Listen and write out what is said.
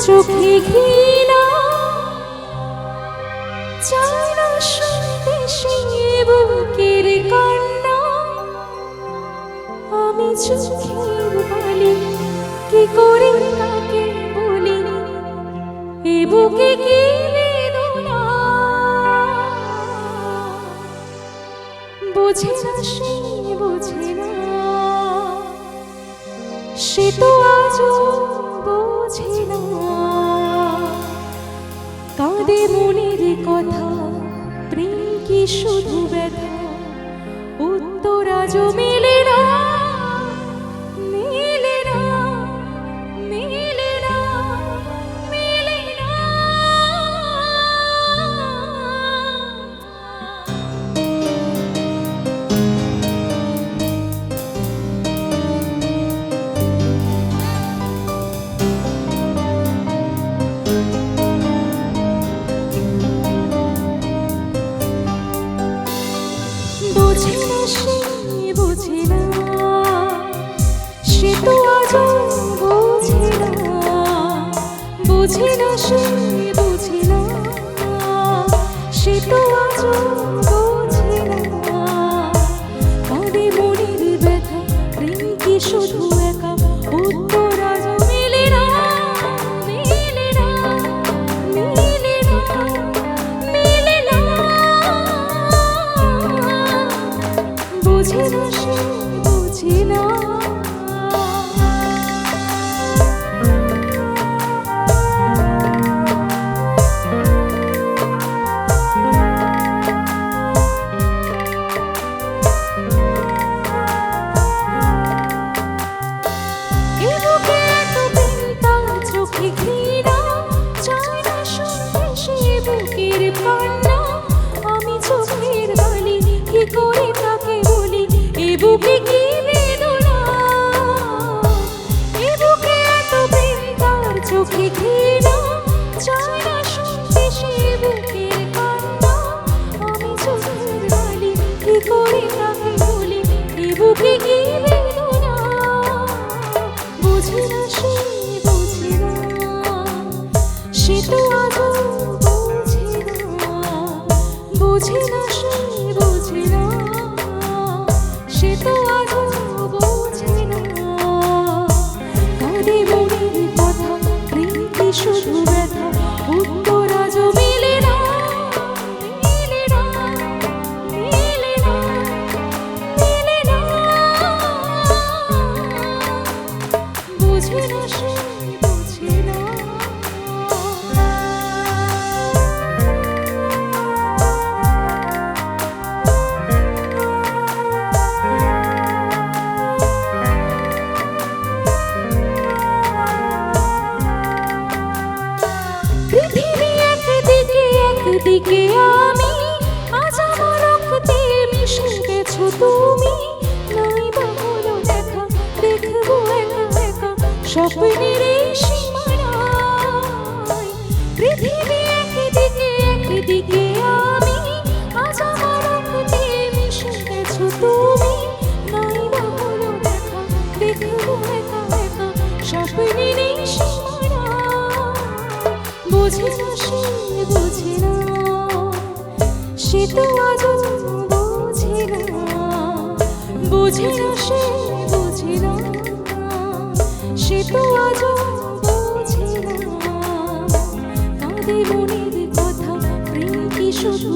চোখে ঘৃণা, চাই না শুনতে সে বুকের কান্না। আমি চোখের বালি কি করে তাকে বলি, এ বুকে কি বেদনা। বোঝে না সে, বোঝে না সে, তো আজও বোঝে না। কাঁদে মনের কথা, প্রেম কি শুধু ব্যথা, উত্তর আজও মেলে না, মেলে না, মেলে না, মেলে না। বোঝে না সে, বোঝে না সে, তো আজও বোঝে না। বোঝে না সে, বোঝে না সে, তো আজও বোঝে না। কাঁদে মনের ব্যথা, প্রেম কি শুধু একা, উত্তর আজও মেলে না, মেলে না, মেলে না, মেলে না। বোঝে না সে, বোঝে না। এ বুকে এত প্রেম, তার চোখে ঘৃণা, চাই না শুনতে সে বুকের কান্না। আমি চোখের বালি কি করে তাকে বলি, এ বুকে কি বেদনা। এ বুকে এত প্রেম, তার চোখে ঘৃণা, চাই না শুনতে সে বুকের কান্না। আমি চোখের বালি কি করে তাকে বলি, এ বুকে কি বেদনা। বোঝে না সে, বোঝে না সে, তো আজও বোঝে না। বোঝে না সে, বোঝে না সে, তো আজও বোঝে না। কাঁদে মনের কথা, প্রেম কি শুধু ব্যথা, উত্তর আজও মেলে না, মেলে না, মেলে না, মেলে না। বোঝে না সে, বোঝে না। পৃথিবী একদিকে, একদিকে আমি, আজ আমার রক্তে মিশে গেছো তুমি। নাই বা হলো দেখা, দেখবো একা একা স্বপ্নের এই সীমানায়। পৃথিবী একদিকে, একদিকে আমি, আজ আমার রক্তে মিশে গেছো তুমি। নাই বা হলো দেখা, দেখবো একা একা স্বপ্নের এই সীমানায়। বোঝে না সে, বোঝে না সে, তো আজও বোঝে না। বোঝে না সে, বোঝে না সে, তো আজও বোঝে না। কাঁদে মনের কথা, প্রেম কি শুধু